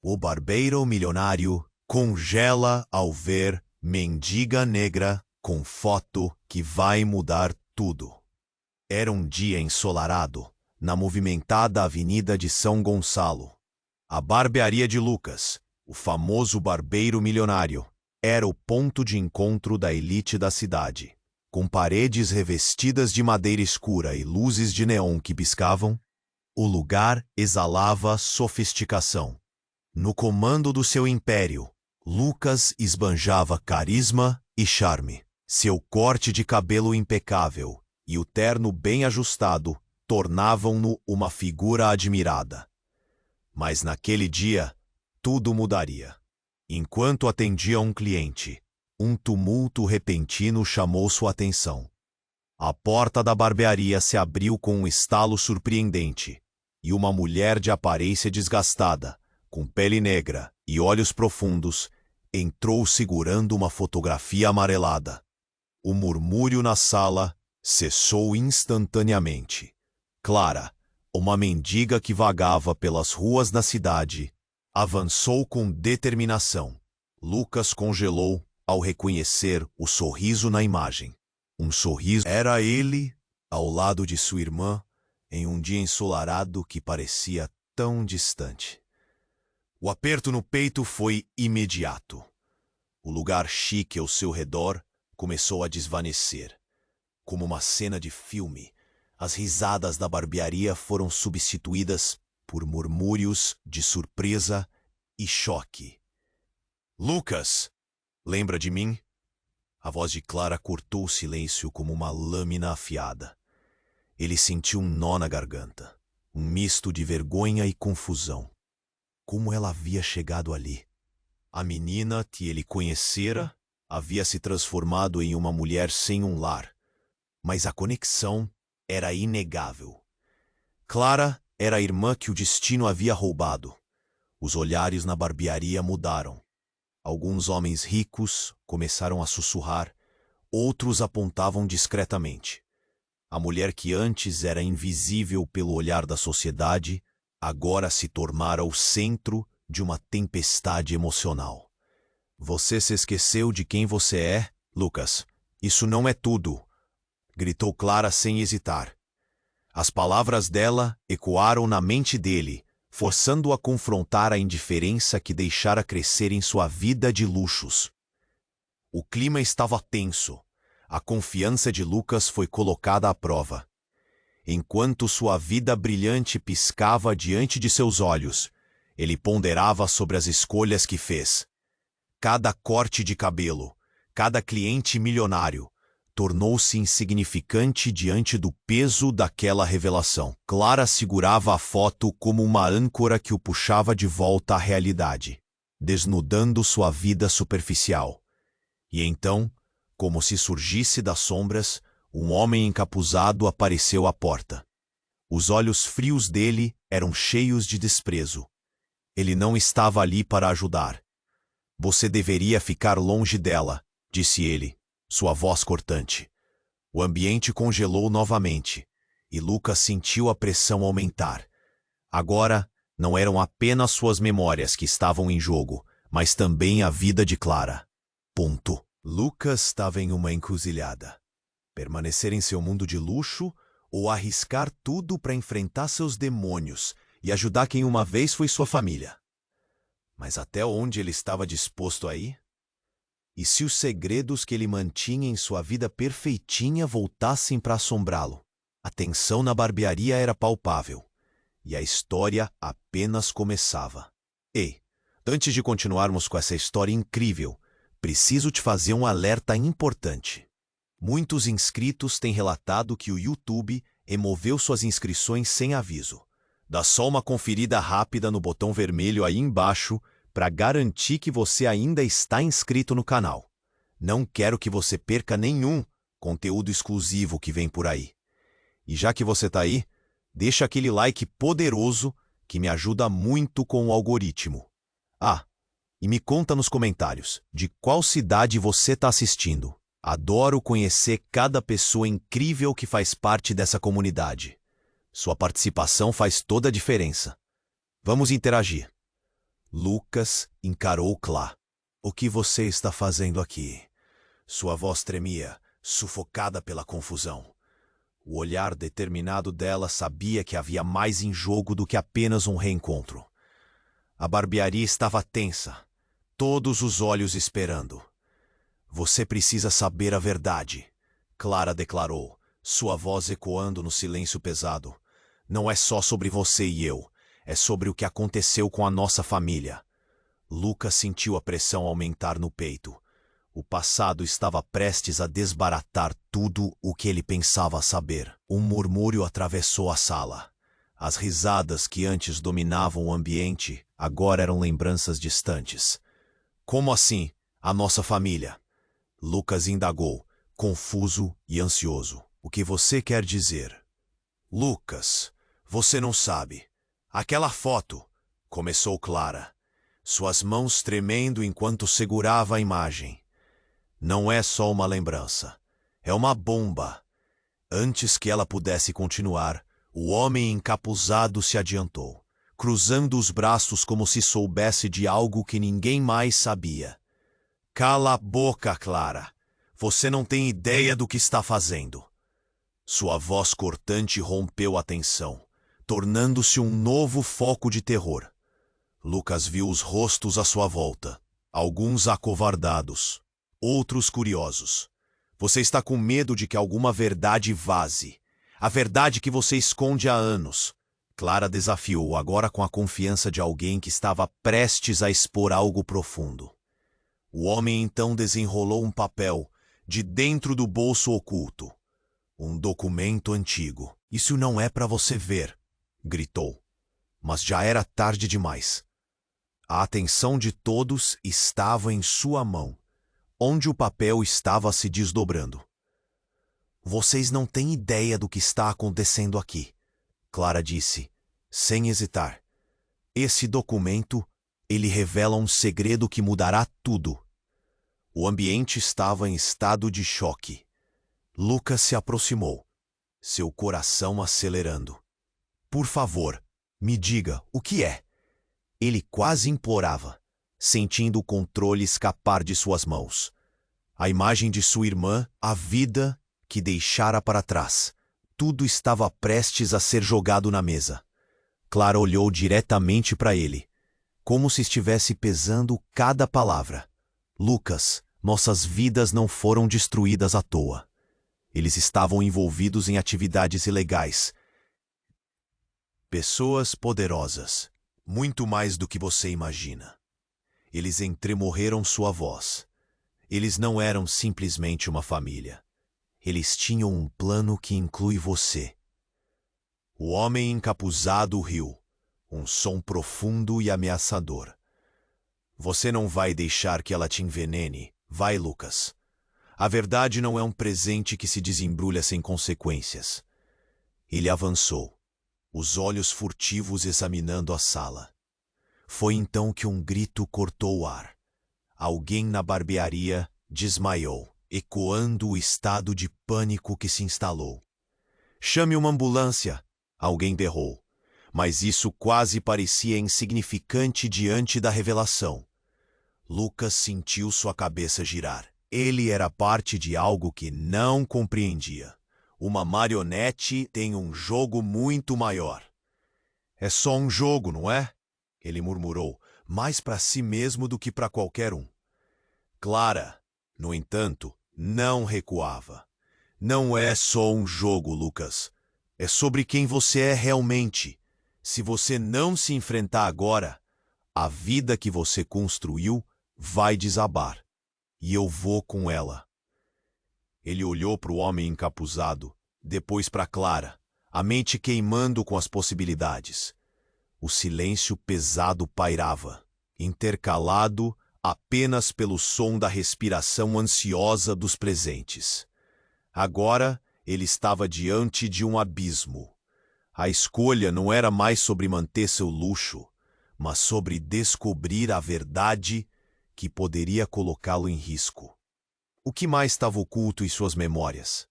O barbeiro milionário congela ao ver mendiga negra com foto que vai mudar tudo. Era um dia ensolarado, na movimentada avenida de São Gonçalo. A barbearia de Lucas, o famoso barbeiro milionário, era o ponto de encontro da elite da cidade. Com paredes revestidas de madeira escura e luzes de neon que piscavam, o lugar exalava sofisticação. No comando do seu império, Lucas esbanjava carisma e charme. Seu corte de cabelo impecável e o terno bem ajustado tornavam-no uma figura admirada. Mas naquele dia, tudo mudaria. Enquanto atendia um cliente, um tumulto repentino chamou sua atenção. A porta da barbearia se abriu com um estalo surpreendente, e uma mulher de aparência desgastada, com pele negra e olhos profundos, entrou segurando uma fotografia amarelada. O murmúrio na sala cessou instantaneamente. Clara, uma mendiga que vagava pelas ruas da cidade, avançou com determinação. Lucas congelou ao reconhecer o sorriso na imagem. Um sorriso. Era ele, ao lado de sua irmã, em um dia ensolarado que parecia tão distante. O aperto no peito foi imediato. O lugar chique ao seu redor começou a desvanecer. Como uma cena de filme, as risadas da barbearia foram substituídas por murmúrios de surpresa e choque. Lucas, lembra de mim? A voz de Clara cortou o silêncio como uma lâmina afiada. Ele sentiu um nó na garganta, um misto de vergonha e confusão. Como ela havia chegado ali? A menina que ele conhecera havia se transformado em uma mulher sem um lar, mas a conexão era inegável. Clara era a irmã que o destino havia roubado. Os olhares na barbearia mudaram. Alguns homens ricos começaram a sussurrar, outros apontavam discretamente. A mulher que antes era invisível pelo olhar da sociedade, agora se tornara o centro de uma tempestade emocional. Você se esqueceu de quem você é, Lucas? Isso não é tudo, gritou Clara sem hesitar. As palavras dela ecoaram na mente dele, forçando-o a confrontar a indiferença que deixara crescer em sua vida de luxos. O clima estava tenso. A confiança de Lucas foi colocada à prova. Enquanto sua vida brilhante piscava diante de seus olhos, ele ponderava sobre as escolhas que fez. Cada corte de cabelo, cada cliente milionário, tornou-se insignificante diante do peso daquela revelação. Clara segurava a foto como uma âncora que o puxava de volta à realidade, desnudando sua vida superficial. E então, como se surgisse das sombras, um homem encapuzado apareceu à porta. Os olhos frios dele eram cheios de desprezo. Ele não estava ali para ajudar. Você deveria ficar longe dela, disse ele, sua voz cortante. O ambiente congelou novamente, e Lucas sentiu a pressão aumentar. Agora, não eram apenas suas memórias que estavam em jogo, mas também a vida de Clara. Ponto. Lucas estava em uma encruzilhada. Permanecer em seu mundo de luxo ou arriscar tudo para enfrentar seus demônios e ajudar quem uma vez foi sua família. Mas até onde ele estava disposto a ir? E se os segredos que ele mantinha em sua vida perfeitinha voltassem para assombrá-lo? A tensão na barbearia era palpável, e a história apenas começava. Ei, antes de continuarmos com essa história incrível, preciso te fazer um alerta importante. Muitos inscritos têm relatado que o YouTube removeu suas inscrições sem aviso. Dá só uma conferida rápida no botão vermelho aí embaixo para garantir que você ainda está inscrito no canal. Não quero que você perca nenhum conteúdo exclusivo que vem por aí. E já que você está aí, deixa aquele like poderoso que me ajuda muito com o algoritmo. Ah, e me conta nos comentários de qual cidade você está assistindo. Adoro conhecer cada pessoa incrível que faz parte dessa comunidade. Sua participação faz toda a diferença. Vamos interagir. Lucas encarou Clá. O que você está fazendo aqui? Sua voz tremia, sufocada pela confusão. O olhar determinado dela sabia que havia mais em jogo do que apenas um reencontro. A barbearia estava tensa, todos os olhos esperando. Você precisa saber a verdade, Clara declarou, sua voz ecoando no silêncio pesado. Não é só sobre você e eu, é sobre o que aconteceu com a nossa família. Lucas sentiu a pressão aumentar no peito. O passado estava prestes a desbaratar tudo o que ele pensava saber. Um murmúrio atravessou a sala. As risadas que antes dominavam o ambiente agora eram lembranças distantes. Como assim, a nossa família? Lucas indagou, confuso e ansioso. O que você quer dizer? Lucas, você não sabe. Aquela foto, começou Clara, suas mãos tremendo enquanto segurava a imagem. Não é só uma lembrança, é uma bomba. Antes que ela pudesse continuar, o homem encapuzado se adiantou, cruzando os braços como se soubesse de algo que ninguém mais sabia. Cala a boca, Clara. Você não tem ideia do que está fazendo. Sua voz cortante rompeu a tensão, tornando-se um novo foco de terror. Lucas viu os rostos à sua volta, alguns acovardados, outros curiosos. Você está com medo de que alguma verdade vaze. A verdade que você esconde há anos. Clara desafiou, agora com a confiança de alguém que estava prestes a expor algo profundo. O homem então desenrolou um papel de dentro do bolso oculto. Um documento antigo. Isso não é para você ver, gritou. Mas já era tarde demais. A atenção de todos estava em sua mão, onde o papel estava se desdobrando. Vocês não têm ideia do que está acontecendo aqui, Clara disse, sem hesitar. Esse documento, ele revela um segredo que mudará tudo. O ambiente estava em estado de choque. Lucas se aproximou, seu coração acelerando. Por favor, me diga o que é. Ele quase implorava, sentindo o controle escapar de suas mãos. A imagem de sua irmã, a vida que deixara para trás. Tudo estava prestes a ser jogado na mesa. Clara olhou diretamente para ele, como se estivesse pesando cada palavra. Lucas, nossas vidas não foram destruídas à toa. Eles estavam envolvidos em atividades ilegais. Pessoas poderosas, muito mais do que você imagina. Eles entremorreram sua voz. Eles não eram simplesmente uma família. Eles tinham um plano que inclui você. O homem encapuzado riu, um som profundo e ameaçador. Você não vai deixar que ela te envenene, vai, Lucas. A verdade não é um presente que se desembrulha sem consequências. Ele avançou, os olhos furtivos examinando a sala. Foi então que um grito cortou o ar. Alguém na barbearia desmaiou, ecoando o estado de pânico que se instalou. Chame uma ambulância, alguém berrou. Mas isso quase parecia insignificante diante da revelação. Lucas sentiu sua cabeça girar. Ele era parte de algo que não compreendia. Uma marionete tem um jogo muito maior. É só um jogo, não é? Ele murmurou, mais para si mesmo do que para qualquer um. Clara, no entanto, não recuava. Não é só um jogo, Lucas. É sobre quem você é realmente. Se você não se enfrentar agora, a vida que você construiu vai desabar. E eu vou com ela. Ele olhou para o homem encapuzado, depois para Clara, a mente queimando com as possibilidades. O silêncio pesado pairava, intercalado apenas pelo som da respiração ansiosa dos presentes. Agora ele estava diante de um abismo. A escolha não era mais sobre manter seu luxo, mas sobre descobrir a verdade que poderia colocá-lo em risco. O que mais estava oculto em suas memórias?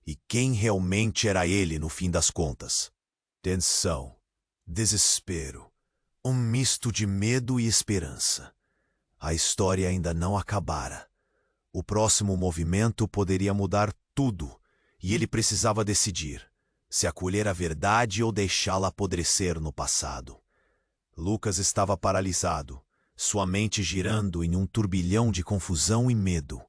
E quem realmente era ele no fim das contas? Tensão, desespero, Um misto de medo e esperança. A história ainda não acabara. O próximo movimento poderia mudar tudo, e ele precisava decidir se acolher a verdade ou deixá-la apodrecer no passado. Lucas estava paralisado, sua mente girando em um turbilhão de confusão e medo.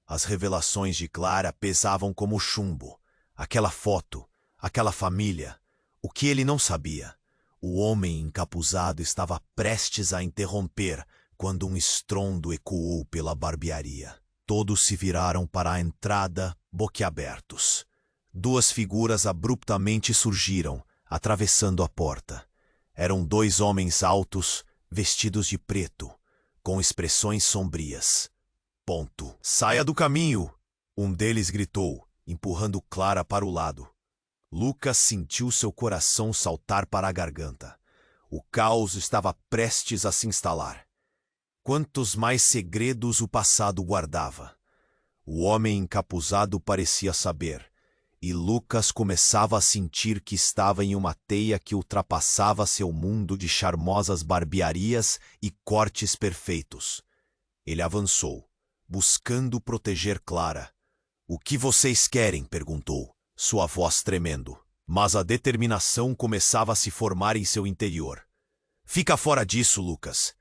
As revelações de Clara pesavam como chumbo. Aquela foto, aquela família. O que ele não sabia? O homem encapuzado estava prestes a interromper quando um estrondo ecoou pela barbearia. Todos se viraram para a entrada, boquiabertos. Duas figuras abruptamente surgiram, atravessando a porta. Eram dois homens altos, vestidos de preto, com expressões sombrias. Ponto. Saia do caminho! Um deles gritou, empurrando Clara para o lado. Lucas sentiu seu coração saltar para a garganta. O caos estava prestes a se instalar. Quantos mais segredos o passado guardava? O homem encapuzado parecia saber, e Lucas começava a sentir que estava em uma teia que ultrapassava seu mundo de charmosas barbearias e cortes perfeitos. Ele avançou, buscando proteger Clara. "O que vocês querem?" perguntou, sua voz tremendo. Mas a determinação começava a se formar em seu interior. "Fica fora disso, Lucas!"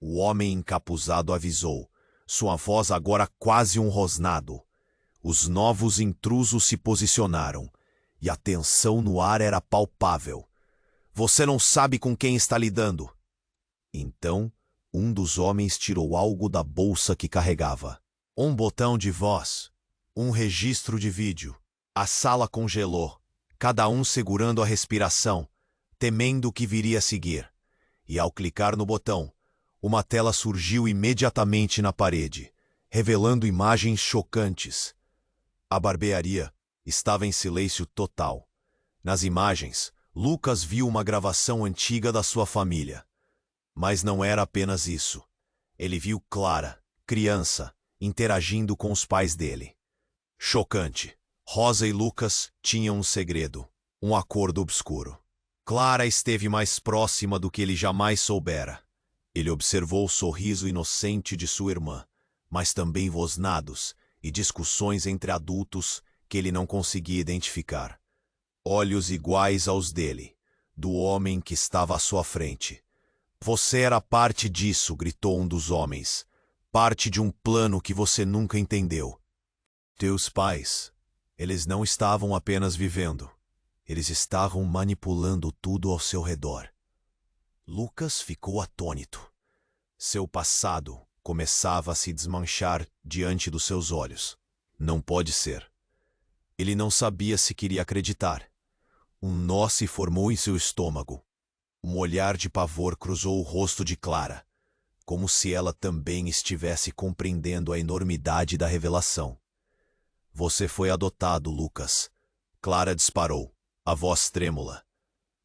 O homem encapuzado avisou, sua voz agora quase um rosnado. Os novos intrusos se posicionaram, e a tensão no ar era palpável. "Você não sabe com quem está lidando." Então, um dos homens tirou algo da bolsa que carregava. Um botão de voz, um registro de vídeo. A sala congelou, cada um segurando a respiração, temendo o que viria a seguir. E ao clicar no botão, uma tela surgiu imediatamente na parede, revelando imagens chocantes. A barbearia estava em silêncio total. Nas imagens, Lucas viu uma gravação antiga da sua família. Mas não era apenas isso. Ele viu Clara, criança, interagindo com os pais dele. Chocante. Rosa e Lucas tinham um segredo, um acordo obscuro. Clara esteve mais próxima do que ele jamais soubera. Ele observou o sorriso inocente de sua irmã, mas também rosnados e discussões entre adultos que ele não conseguia identificar. Olhos iguais aos dele, do homem que estava à sua frente. "Você era parte disso", gritou um dos homens. "Parte de um plano que você nunca entendeu. Teus pais, eles não estavam apenas vivendo. Eles estavam manipulando tudo ao seu redor." Lucas ficou atônito. Seu passado começava a se desmanchar diante dos seus olhos. Não pode ser. Ele não sabia se queria acreditar. Um nó se formou em seu estômago. Um olhar de pavor cruzou o rosto de Clara, como se ela também estivesse compreendendo a enormidade da revelação. "Você foi adotado, Lucas." Clara disparou, a voz trêmula.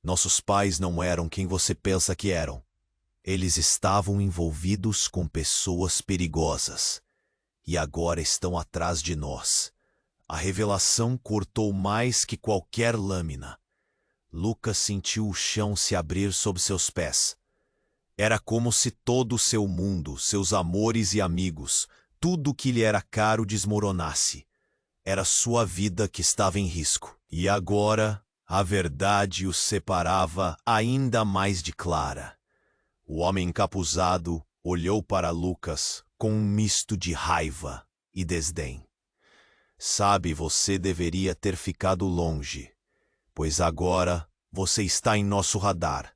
"Nossos pais não eram quem você pensa que eram. Eles estavam envolvidos com pessoas perigosas. E agora estão atrás de nós." A revelação cortou mais que qualquer lâmina. Lucas sentiu o chão se abrir sob seus pés. Era como se todo o seu mundo, seus amores e amigos, tudo que lhe era caro desmoronasse. Era sua vida que estava em risco. E agora, a verdade os separava ainda mais de Clara. O homem encapuzado olhou para Lucas com um misto de raiva e desdém. "Sabe, você deveria ter ficado longe, pois agora você está em nosso radar,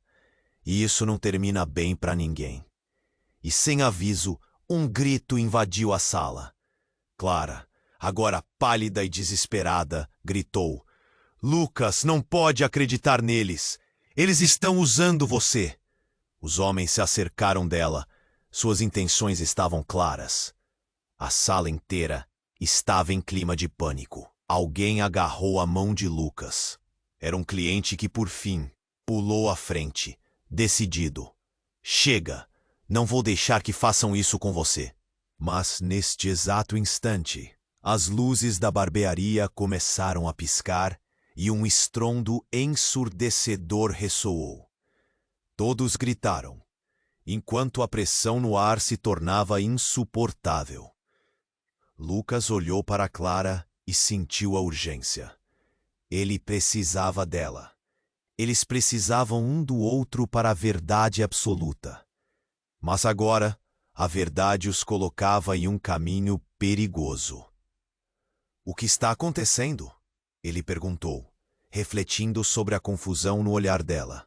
e isso não termina bem para ninguém." E sem aviso, um grito invadiu a sala. Clara, agora pálida e desesperada, gritou: "Lucas, não pode acreditar neles! Eles estão usando você!" Os homens se acercaram dela. Suas intenções estavam claras. A sala inteira estava em clima de pânico. Alguém agarrou a mão de Lucas. Era um cliente que, por fim, pulou à frente, decidido. "Chega! Não vou deixar que façam isso com você." Mas, neste exato instante, as luzes da barbearia começaram a piscar e um estrondo ensurdecedor ressoou. Todos gritaram, enquanto a pressão no ar se tornava insuportável. Lucas olhou para Clara e sentiu a urgência. Ele precisava dela. Eles precisavam um do outro para a verdade absoluta. Mas agora, a verdade os colocava em um caminho perigoso. O que está acontecendo? Ele perguntou, refletindo sobre a confusão no olhar dela.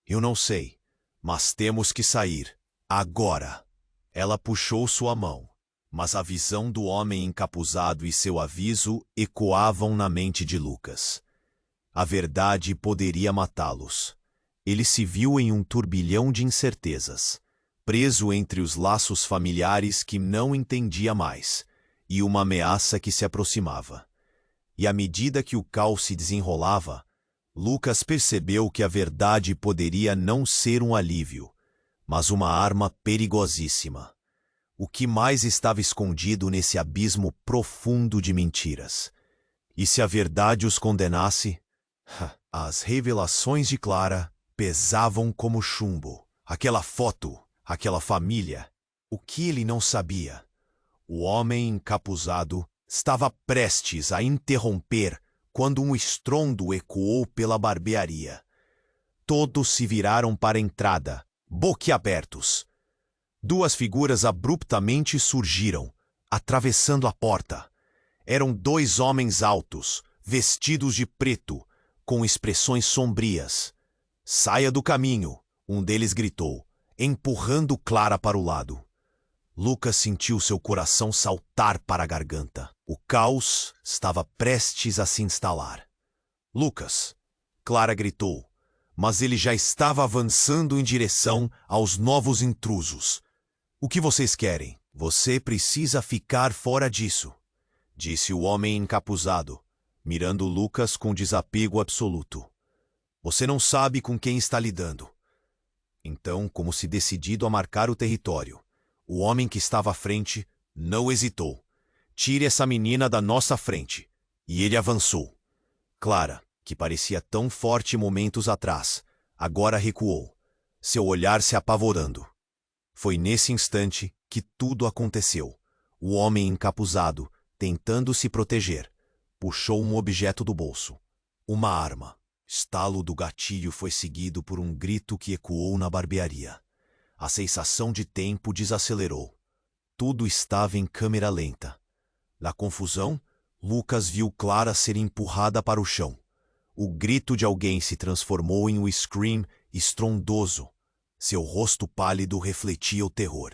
Eu não sei, mas temos que sair, agora. Ela puxou sua mão, mas a visão do homem encapuzado e seu aviso ecoavam na mente de Lucas. A verdade poderia matá-los. Ele se viu em um turbilhão de incertezas, preso entre os laços familiares que não entendia mais, e uma ameaça que se aproximava. E à medida que o caos se desenrolava, Lucas percebeu que a verdade poderia não ser um alívio, mas uma arma perigosíssima. O que mais estava escondido nesse abismo profundo de mentiras? E se a verdade os condenasse? As revelações de Clara pesavam como chumbo. Aquela foto, aquela família. O que ele não sabia? O homem encapuzado estava prestes a interromper quando um estrondo ecoou pela barbearia. Todos se viraram para a entrada, boquiabertos. Duas figuras abruptamente surgiram, atravessando a porta. Eram dois homens altos, vestidos de preto, com expressões sombrias. Saia do caminho, um deles gritou, empurrando Clara para o lado. Lucas sentiu seu coração saltar para a garganta. O caos estava prestes a se instalar. Lucas! Clara gritou, mas ele já estava avançando em direção aos novos intrusos. O que vocês querem? Você precisa ficar fora disso, disse o homem encapuzado, mirando Lucas com desapego absoluto. Você não sabe com quem está lidando. Então, como se decidido a marcar o território, o homem que estava à frente não hesitou. Tire essa menina da nossa frente. E ele avançou. Clara, que parecia tão forte momentos atrás, agora recuou, seu olhar se apavorando. Foi nesse instante que tudo aconteceu. O homem encapuzado, tentando se proteger, puxou um objeto do bolso. Uma arma. Estalo do gatilho foi seguido por um grito que ecoou na barbearia. A sensação de tempo desacelerou. Tudo estava em câmera lenta. Na confusão, Lucas viu Clara ser empurrada para o chão. O grito de alguém se transformou em um scream estrondoso. Seu rosto pálido refletia o terror.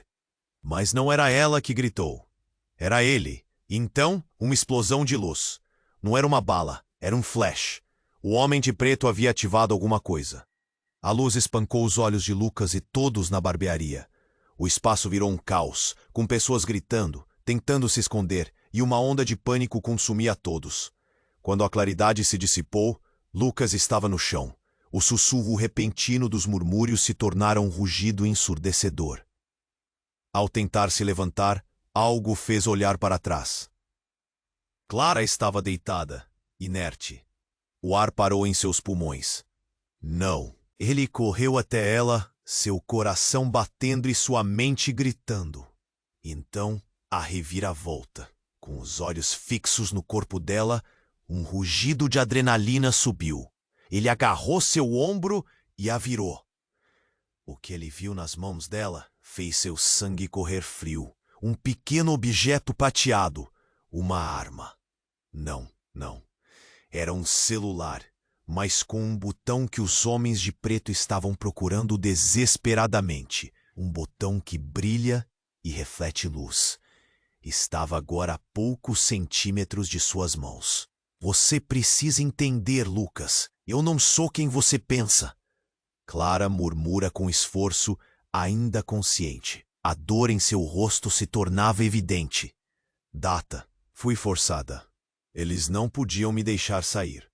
Mas não era ela que gritou. Era ele. Então, uma explosão de luz. Não era uma bala, era um flash. O homem de preto havia ativado alguma coisa. A luz espancou os olhos de Lucas e todos na barbearia. O espaço virou um caos, com pessoas gritando, tentando se esconder, e uma onda de pânico consumia todos. Quando a claridade se dissipou, Lucas estava no chão. O sussurro repentino dos murmúrios se tornara um rugido ensurdecedor. Ao tentar se levantar, algo o fez olhar para trás. Clara estava deitada, inerte. O ar parou em seus pulmões. Não. Ele correu até ela, seu coração batendo e sua mente gritando. Então, a reviravolta. Com os olhos fixos no corpo dela, um rugido de adrenalina subiu. Ele agarrou seu ombro e a virou. O que ele viu nas mãos dela fez seu sangue correr frio. Um pequeno objeto prateado. Uma arma. Não, não. Era um celular, mas com um botão que os homens de preto estavam procurando desesperadamente. Um botão que brilha e reflete luz. Estava agora a poucos centímetros de suas mãos. Você precisa entender, Lucas. Eu não sou quem você pensa. Clara murmura com esforço, ainda consciente. A dor em seu rosto se tornava evidente. Data. Fui forçada. Eles não podiam me deixar sair.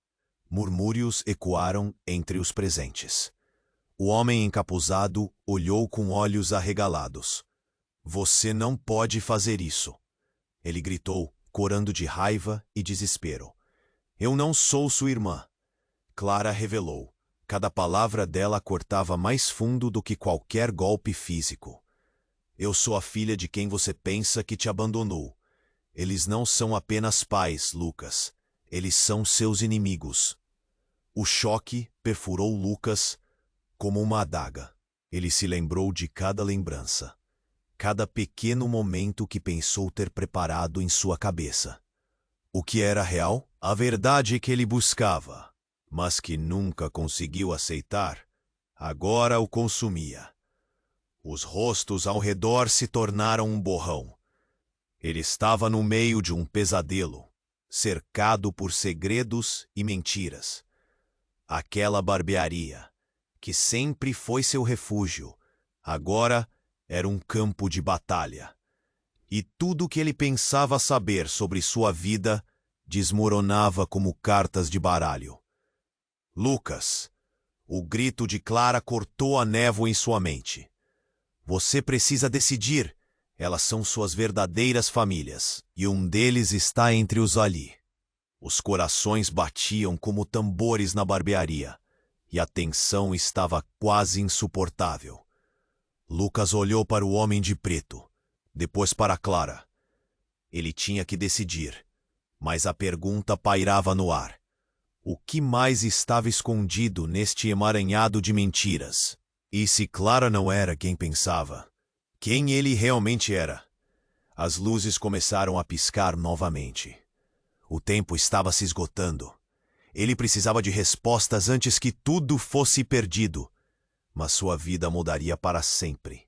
Murmúrios ecoaram entre os presentes. O homem encapuzado olhou com olhos arregalados. Você não pode fazer isso. Ele gritou, corando de raiva e desespero. Eu não sou sua irmã. Clara revelou, Cada palavra dela cortava mais fundo do que qualquer golpe físico. Eu sou a filha de quem você pensa que te abandonou. Eles não são apenas pais, Lucas. Eles são seus inimigos. O choque perfurou Lucas como uma adaga. Ele se lembrou de cada lembrança, cada pequeno momento que pensou ter preparado em sua cabeça. O que era real? A verdade que ele buscava, mas que nunca conseguiu aceitar, agora o consumia. Os rostos ao redor se tornaram um borrão. Ele estava no meio de um pesadelo, cercado por segredos e mentiras. Aquela barbearia, que sempre foi seu refúgio, agora era um campo de batalha. E tudo que ele pensava saber sobre sua vida desmoronava como cartas de baralho. Lucas, o grito de Clara cortou a névoa em sua mente. Você precisa decidir. Elas são suas verdadeiras famílias, e um deles está entre os ali. Os corações batiam como tambores na barbearia, e a tensão estava quase insuportável. Lucas olhou para o homem de preto, depois para Clara. Ele tinha que decidir, mas a pergunta pairava no ar. O que mais estava escondido neste emaranhado de mentiras? E se Clara não era quem pensava? Quem ele realmente era? As luzes começaram a piscar novamente. O tempo estava se esgotando. Ele precisava de respostas antes que tudo fosse perdido. Mas sua vida mudaria para sempre.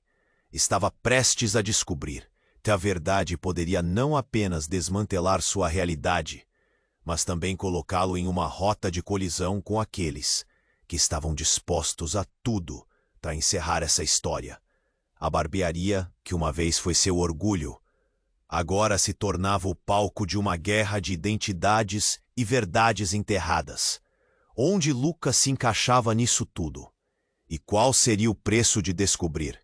Estava prestes a descobrir que a verdade poderia não apenas desmantelar sua realidade, mas também colocá-lo em uma rota de colisão com aqueles que estavam dispostos a tudo para encerrar essa história. A barbearia, que uma vez foi seu orgulho, agora se tornava o palco de uma guerra de identidades e verdades enterradas. Onde Lucas se encaixava nisso tudo? E qual seria o preço de descobrir?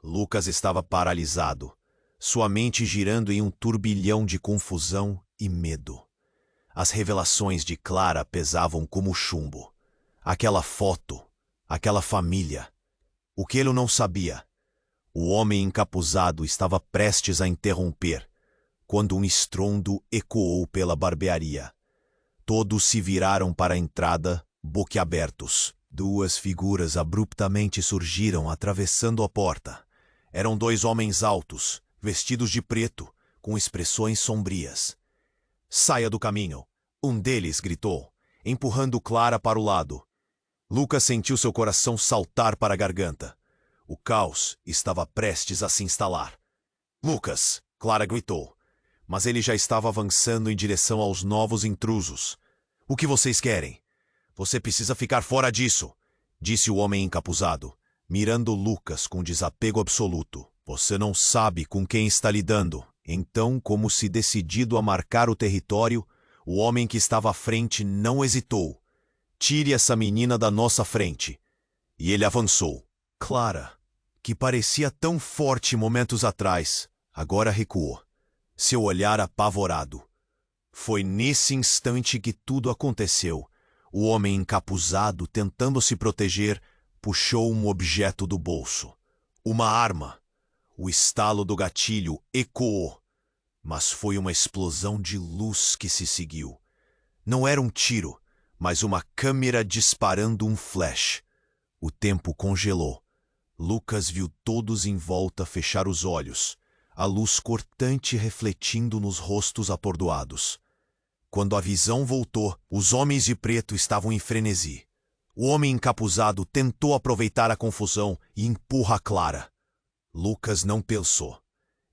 Lucas estava paralisado, sua mente girando em um turbilhão de confusão e medo. As revelações de Clara pesavam como chumbo. Aquela foto, aquela família. O que ele não sabia? O homem encapuzado estava prestes a interromper, quando um estrondo ecoou pela barbearia. Todos se viraram para a entrada, boquiabertos. Duas figuras abruptamente surgiram atravessando a porta. Eram dois homens altos, vestidos de preto, com expressões sombrias. "Saia do caminho!" Um deles gritou, empurrando Clara para o lado. Lucas sentiu seu coração saltar para a garganta. O caos estava prestes a se instalar. "Lucas!" Clara gritou, mas ele já estava avançando em direção aos novos intrusos. "O que vocês querem?" "Você precisa ficar fora disso", disse o homem encapuzado, mirando Lucas com desapego absoluto. "Você não sabe com quem está lidando." Então, como se decidido a marcar o território, o homem que estava à frente não hesitou. "Tire essa menina da nossa frente." E ele avançou. Clara, que parecia tão forte momentos atrás, agora recuou, seu olhar apavorado. Foi nesse instante que tudo aconteceu. O homem encapuzado, tentando se proteger, puxou um objeto do bolso. Uma arma. O estalo do gatilho ecoou, mas foi uma explosão de luz que se seguiu. Não era um tiro, mas uma câmera disparando um flash. O tempo congelou. Lucas viu todos em volta fechar os olhos, a luz cortante refletindo nos rostos atordoados. Quando a visão voltou, os homens de preto estavam em frenesi. O homem encapuzado tentou aproveitar a confusão e empurra Clara. Lucas não pensou.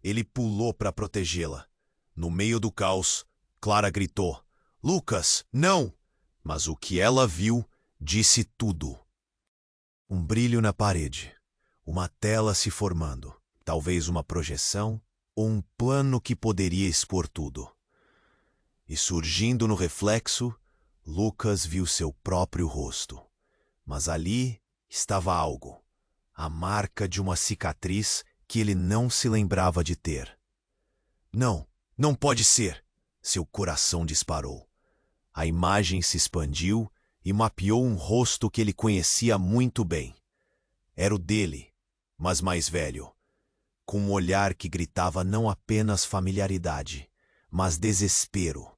Ele pulou para protegê-la. No meio do caos, Clara gritou: "Lucas, não!" Mas o que ela viu disse tudo. Um brilho na parede. Uma tela se formando. Talvez uma projeção ou um plano que poderia expor tudo. E surgindo no reflexo, Lucas viu seu próprio rosto. Mas ali estava algo. A marca de uma cicatriz que ele não se lembrava de ter. Não, não pode ser! Seu coração disparou. A imagem se expandiu e mapeou um rosto que ele conhecia muito bem. Era o dele, mas mais velho, com um olhar que gritava não apenas familiaridade, mas desespero.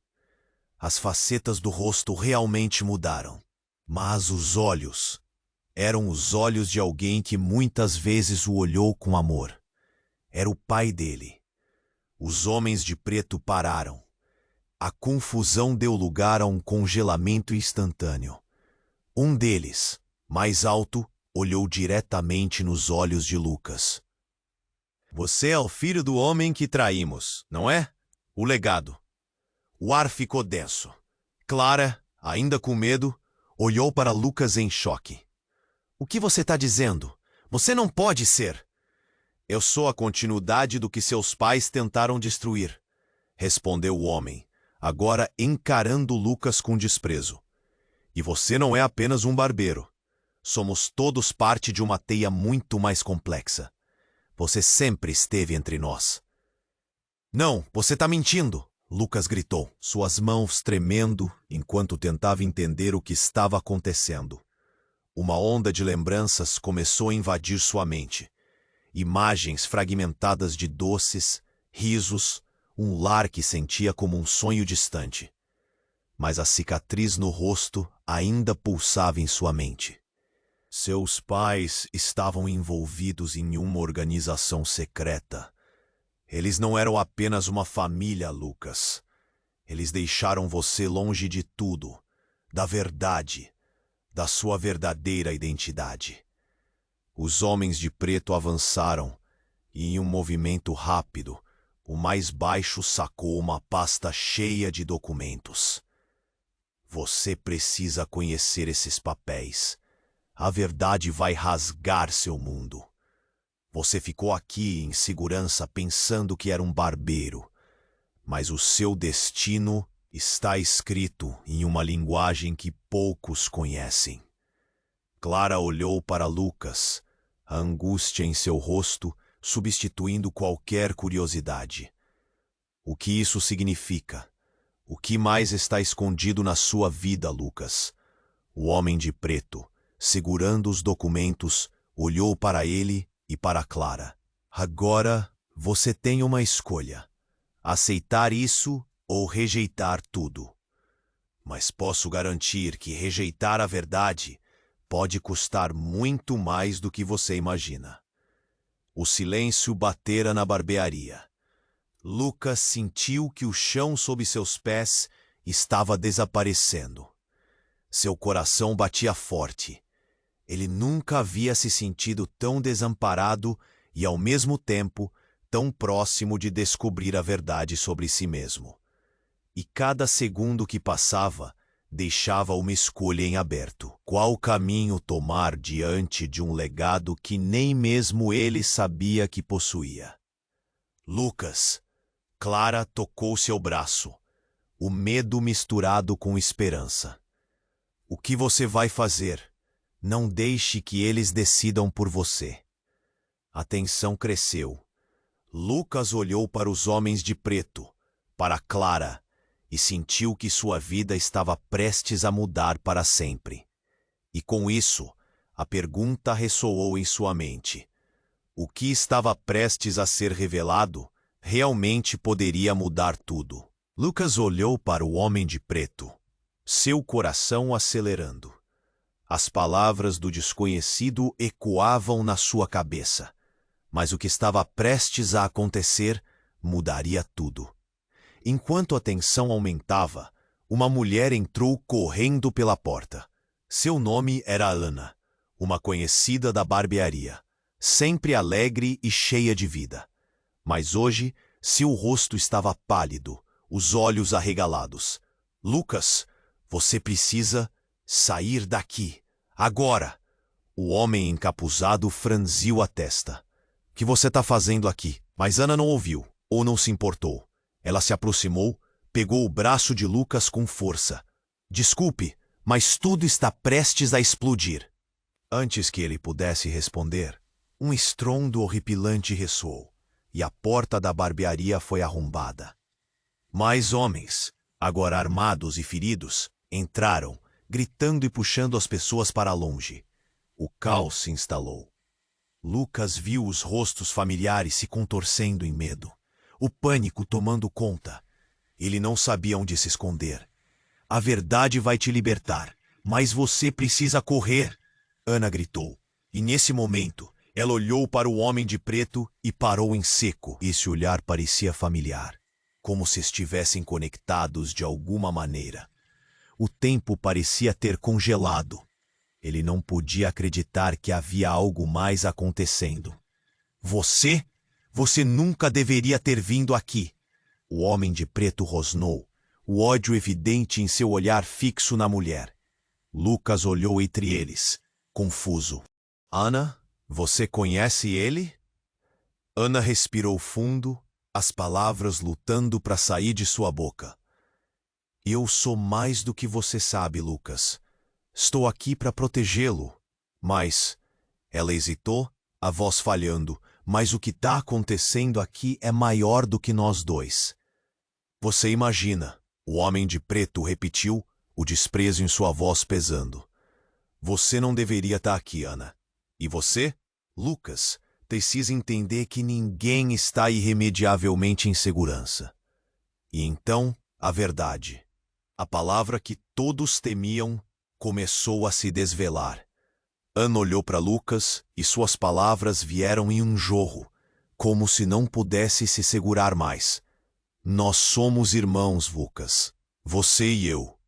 As facetas do rosto realmente mudaram, mas os olhos eram os olhos de alguém que muitas vezes o olhou com amor. Era o pai dele. Os homens de preto pararam. A confusão deu lugar a um congelamento instantâneo. Um deles, mais alto, olhou diretamente nos olhos de Lucas. Você é o filho do homem que traímos, não é? O legado. O ar ficou denso. Clara, ainda com medo, olhou para Lucas em choque. O que você está dizendo? Você não pode ser. Eu sou a continuidade do que seus pais tentaram destruir, respondeu o homem, agora encarando Lucas com desprezo. E você não é apenas um barbeiro. Somos todos parte de uma teia muito mais complexa. Você sempre esteve entre nós. Não, você está mentindo, Lucas gritou, suas mãos tremendo enquanto tentava entender o que estava acontecendo. Uma onda de lembranças começou a invadir sua mente. Imagens fragmentadas de doces, risos, um lar que sentia como um sonho distante. Mas a cicatriz no rosto ainda pulsava em sua mente. Seus pais estavam envolvidos em uma organização secreta. Eles não eram apenas uma família, Lucas. Eles deixaram você longe de tudo, da verdade, da sua verdadeira identidade. Os homens de preto avançaram e, em um movimento rápido, o mais baixo sacou uma pasta cheia de documentos. Você precisa conhecer esses papéis. A verdade vai rasgar seu mundo. Você ficou aqui em segurança pensando que era um barbeiro, mas o seu destino está escrito em uma linguagem que poucos conhecem. Clara olhou para Lucas, a angústia em seu rosto substituindo qualquer curiosidade. O que isso significa? O que mais está escondido na sua vida, Lucas? O homem de preto, segurando os documentos, olhou para ele e para Clara. Agora você tem uma escolha: aceitar isso ou rejeitar tudo. Mas posso garantir que rejeitar a verdade pode custar muito mais do que você imagina. O silêncio batera na barbearia. Lucas sentiu que o chão sob seus pés estava desaparecendo. Seu coração batia forte. Ele nunca havia se sentido tão desamparado e, ao mesmo tempo, tão próximo de descobrir a verdade sobre si mesmo. E cada segundo que passava deixava uma escolha em aberto. Qual caminho tomar diante de um legado que nem mesmo ele sabia que possuía? Lucas. Clara tocou seu braço, o medo misturado com esperança. O que você vai fazer? Não deixe que eles decidam por você. A tensão cresceu. Lucas olhou para os homens de preto, para Clara, e sentiu que sua vida estava prestes a mudar para sempre. E com isso, a pergunta ressoou em sua mente. O que estava prestes a ser revelado realmente poderia mudar tudo. Lucas olhou para o homem de preto, seu coração acelerando. As palavras do desconhecido ecoavam na sua cabeça, mas o que estava prestes a acontecer mudaria tudo. Enquanto a tensão aumentava, uma mulher entrou correndo pela porta. Seu nome era Ana, uma conhecida da barbearia, sempre alegre e cheia de vida. Mas hoje, seu rosto estava pálido, os olhos arregalados. Lucas, você precisa sair daqui, agora! O homem encapuzado franziu a testa. O que você está fazendo aqui? Mas Ana não ouviu, ou não se importou. Ela se aproximou, pegou o braço de Lucas com força. Desculpe, mas tudo está prestes a explodir. Antes que ele pudesse responder, um estrondo horripilante ressoou, e a porta da barbearia foi arrombada. Mais homens, agora armados e feridos, entraram gritando e puxando as pessoas para longe. O caos se instalou. Lucas viu os rostos familiares se contorcendo em medo, o pânico tomando conta. Ele não sabia onde se esconder. A verdade vai te libertar, mas você precisa correr, Ana gritou. E nesse momento, ela olhou para o homem de preto e parou em seco. Esse olhar parecia familiar, como se estivessem conectados de alguma maneira. O tempo parecia ter congelado. Ele não podia acreditar que havia algo mais acontecendo. Você nunca deveria ter vindo aqui. O homem de preto rosnou, o ódio evidente em seu olhar fixo na mulher. Lucas olhou entre eles, confuso. Ana, você conhece ele? Ana respirou fundo, as palavras lutando para sair de sua boca. Eu sou mais do que você sabe, Lucas. Estou aqui para protegê-lo. Mas... Ela hesitou, a voz falhando. Mas o que está acontecendo aqui é maior do que nós dois. Você imagina, o homem de preto repetiu, o desprezo em sua voz pesando. Você não deveria estar aqui, Ana. E você, Lucas, precisa entender que ninguém está irremediavelmente em segurança. E então, a verdade. A palavra que todos temiam começou a se desvelar. Ana olhou para Lucas e suas palavras vieram em um jorro, como se não pudesse se segurar mais. Nós somos irmãos, Lucas. Você e eu.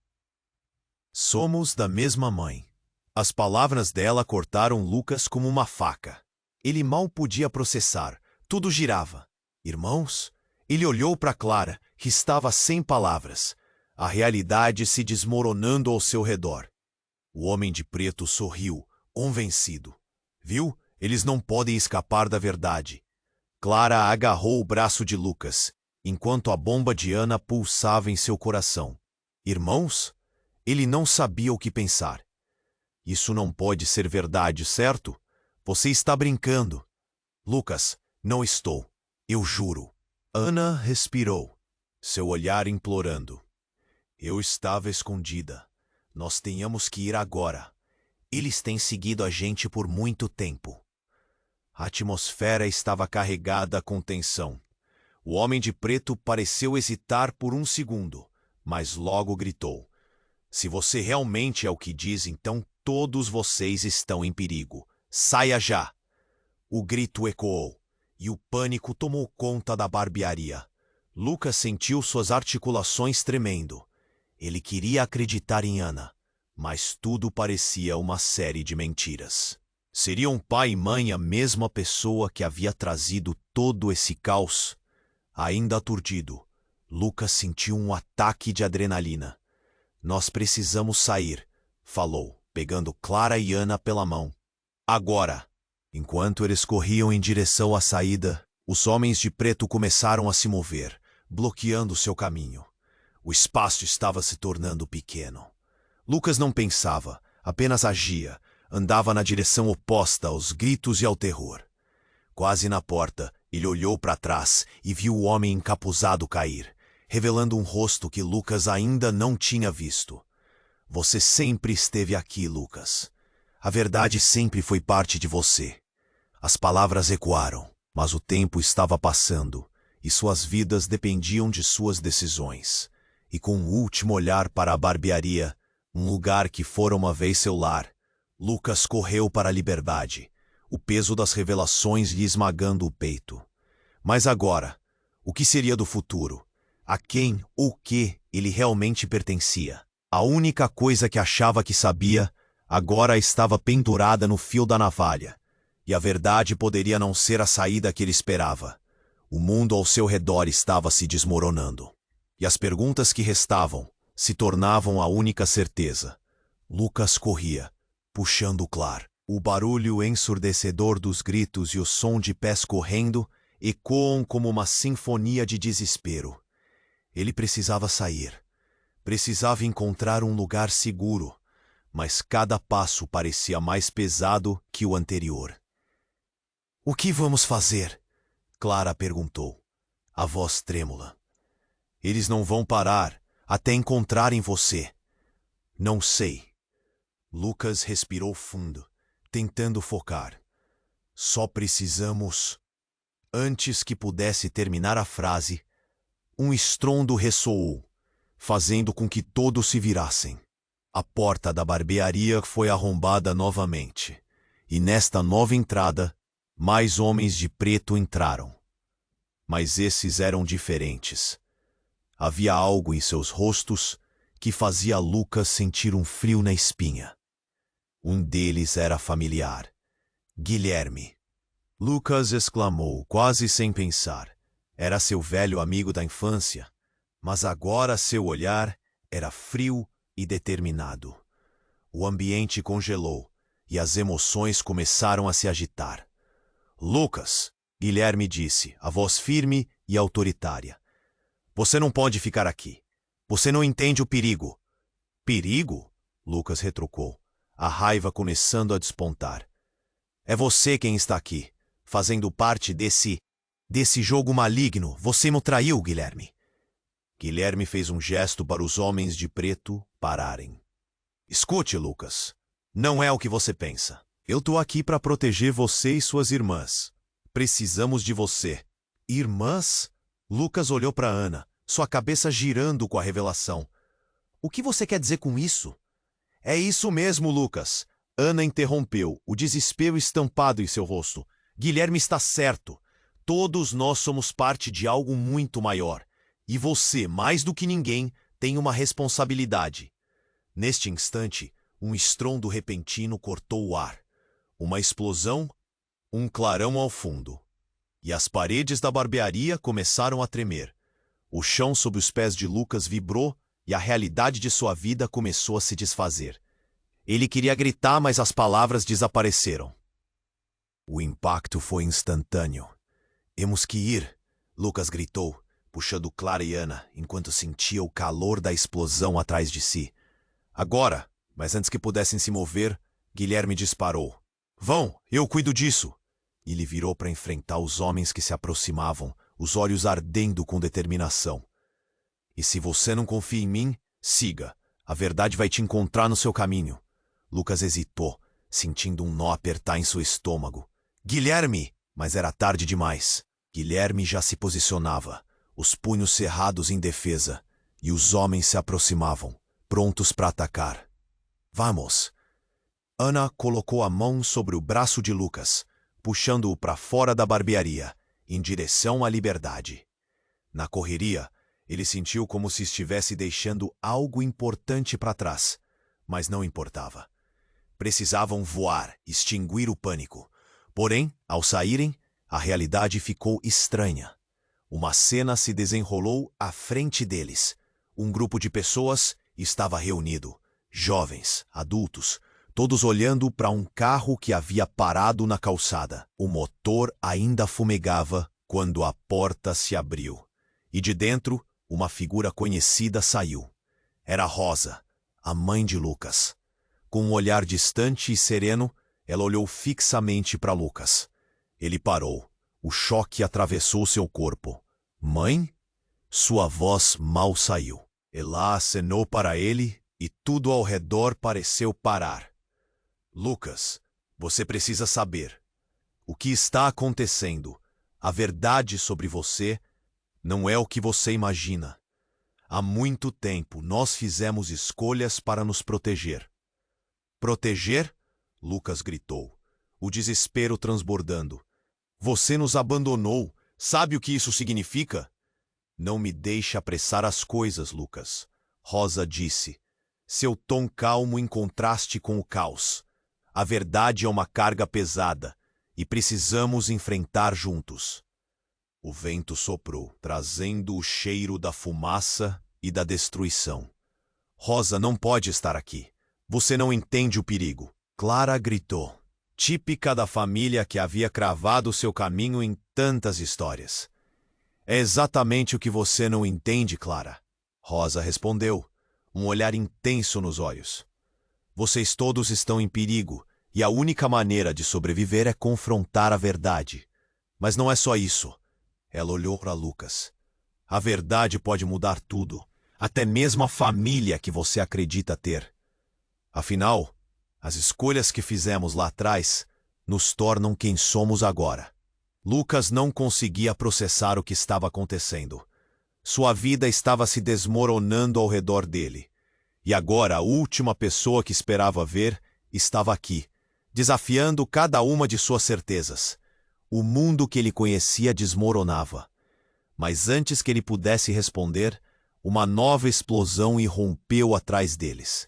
Somos da mesma mãe. As palavras dela cortaram Lucas como uma faca. Ele mal podia processar. Tudo girava. Irmãos? Ele olhou para Clara, que estava sem palavras. A realidade se desmoronando ao seu redor. O homem de preto sorriu, convencido. Viu? Eles não podem escapar da verdade. Clara agarrou o braço de Lucas, enquanto a bomba de Ana pulsava em seu coração. Irmãos? Ele não sabia o que pensar. Isso não pode ser verdade, certo? Você está brincando. Lucas, não estou. Eu juro. Ana respirou, seu olhar implorando. Eu estava escondida. Nós tínhamos que ir agora. Eles têm seguido a gente por muito tempo. A atmosfera estava carregada com tensão. O homem de preto pareceu hesitar por um segundo, mas logo gritou. Se você realmente é o que diz, então todos vocês estão em perigo. Saia já! O grito ecoou, e o pânico tomou conta da barbearia. Lucas sentiu suas articulações tremendo. Ele queria acreditar em Ana, mas tudo parecia uma série de mentiras. Seriam pai e mãe a mesma pessoa que havia trazido todo esse caos? Ainda aturdido, Lucas sentiu um ataque de adrenalina. Nós precisamos sair, falou, pegando Clara e Ana pela mão. Agora! Enquanto eles corriam em direção à saída, os homens de preto começaram a se mover, bloqueando seu caminho. O espaço estava se tornando pequeno. Lucas não pensava, apenas agia, andava na direção oposta aos gritos e ao terror. Quase na porta, ele olhou para trás e viu o homem encapuzado cair, revelando um rosto que Lucas ainda não tinha visto. Você sempre esteve aqui, Lucas. A verdade sempre foi parte de você. As palavras ecoaram, mas o tempo estava passando e suas vidas dependiam de suas decisões. E com o último olhar para a barbearia, um lugar que fora uma vez seu lar, Lucas correu para a liberdade, o peso das revelações lhe esmagando o peito. Mas agora, o que seria do futuro? A quem ou que ele realmente pertencia? A única coisa que achava que sabia, agora estava pendurada no fio da navalha. E a verdade poderia não ser a saída que ele esperava. O mundo ao seu redor estava se desmoronando. E as perguntas que restavam se tornavam a única certeza. Lucas corria, puxando Clara. O barulho ensurdecedor dos gritos e o som de pés correndo ecoam como uma sinfonia de desespero. Ele precisava sair. Precisava encontrar um lugar seguro, mas cada passo parecia mais pesado que o anterior. O que vamos fazer? Clara perguntou, a voz trêmula. Eles não vão parar até encontrarem você. Não sei. Lucas respirou fundo, tentando focar. Só precisamos... Antes que pudesse terminar a frase, um estrondo ressoou, fazendo com que todos se virassem. A porta da barbearia foi arrombada novamente, e nesta nova entrada, mais homens de preto entraram. Mas esses eram diferentes. Havia algo em seus rostos que fazia Lucas sentir um frio na espinha. Um deles era familiar. Guilherme. Lucas exclamou, quase sem pensar. Era seu velho amigo da infância, mas agora seu olhar era frio e determinado. O ambiente congelou e as emoções começaram a se agitar. Lucas, Guilherme disse, a voz firme e autoritária. Você não pode ficar aqui. Você não entende o perigo. Perigo? Lucas retrucou, a raiva começando a despontar. É você quem está aqui, fazendo parte desse jogo maligno. Você me traiu, Guilherme. Guilherme fez um gesto para os homens de preto pararem. Escute, Lucas. Não é o que você pensa. Eu tô aqui para proteger você e suas irmãs. Precisamos de você. Irmãs? Lucas olhou para Ana, sua cabeça girando com a revelação. O que você quer dizer com isso? É isso mesmo, Lucas. Ana interrompeu, o desespero estampado em seu rosto. Guilherme está certo. Todos nós somos parte de algo muito maior. E você, mais do que ninguém, tem uma responsabilidade. Neste instante, um estrondo repentino cortou o ar. Uma explosão, um clarão ao fundo. E as paredes da barbearia começaram a tremer. O chão sob os pés de Lucas vibrou e a realidade de sua vida começou a se desfazer. Ele queria gritar, mas as palavras desapareceram. O impacto foi instantâneo. Temos que ir, Lucas gritou, puxando Clara e Ana, enquanto sentia o calor da explosão atrás de si. Agora, mas antes que pudessem se mover, Guilherme disparou. Vão, eu cuido disso. Ele virou para enfrentar os homens que se aproximavam, os olhos ardendo com determinação. E se você não confia em mim, siga. A verdade vai te encontrar no seu caminho. Lucas hesitou, sentindo um nó apertar em seu estômago. Guilherme! Mas era tarde demais. Guilherme já se posicionava, os punhos cerrados em defesa, e os homens se aproximavam, prontos para atacar. Vamos! Ana colocou a mão sobre o braço de Lucas, puxando-o para fora da barbearia, em direção à liberdade. Na correria, ele sentiu como se estivesse deixando algo importante para trás, mas não importava. Precisavam voar, extinguir o pânico. Porém, ao saírem, a realidade ficou estranha. Uma cena se desenrolou à frente deles. Um grupo de pessoas estava reunido, jovens, adultos, todos olhando para um carro que havia parado na calçada. O motor ainda fumegava quando a porta se abriu. E de dentro, uma figura conhecida saiu. Era Rosa, a mãe de Lucas. Com um olhar distante e sereno, ela olhou fixamente para Lucas. Ele parou. O choque atravessou seu corpo. Mãe? Sua voz mal saiu. Ela acenou para ele e tudo ao redor pareceu parar. Lucas, você precisa saber. O que está acontecendo, a verdade sobre você, não é o que você imagina. Há muito tempo nós fizemos escolhas para nos proteger. Proteger? Lucas gritou, o desespero transbordando. Você nos abandonou. Sabe o que isso significa? Não me deixe apressar as coisas, Lucas. Rosa disse, seu tom calmo em contraste com o caos. A verdade é uma carga pesada e precisamos enfrentar juntos. O vento soprou, trazendo o cheiro da fumaça e da destruição. Rosa não pode estar aqui. Você não entende o perigo. Clara gritou, típica da família que havia cravado seu caminho em tantas histórias. É exatamente o que você não entende, Clara. Rosa respondeu, um olhar intenso nos olhos. Vocês todos estão em perigo, e a única maneira de sobreviver é confrontar a verdade. Mas não é só isso. Ela olhou para Lucas. A verdade pode mudar tudo, até mesmo a família que você acredita ter. Afinal, as escolhas que fizemos lá atrás nos tornam quem somos agora. Lucas não conseguia processar o que estava acontecendo. Sua vida estava se desmoronando ao redor dele. E agora a última pessoa que esperava ver estava aqui, desafiando cada uma de suas certezas. O mundo que ele conhecia desmoronava. Mas antes que ele pudesse responder, uma nova explosão irrompeu atrás deles.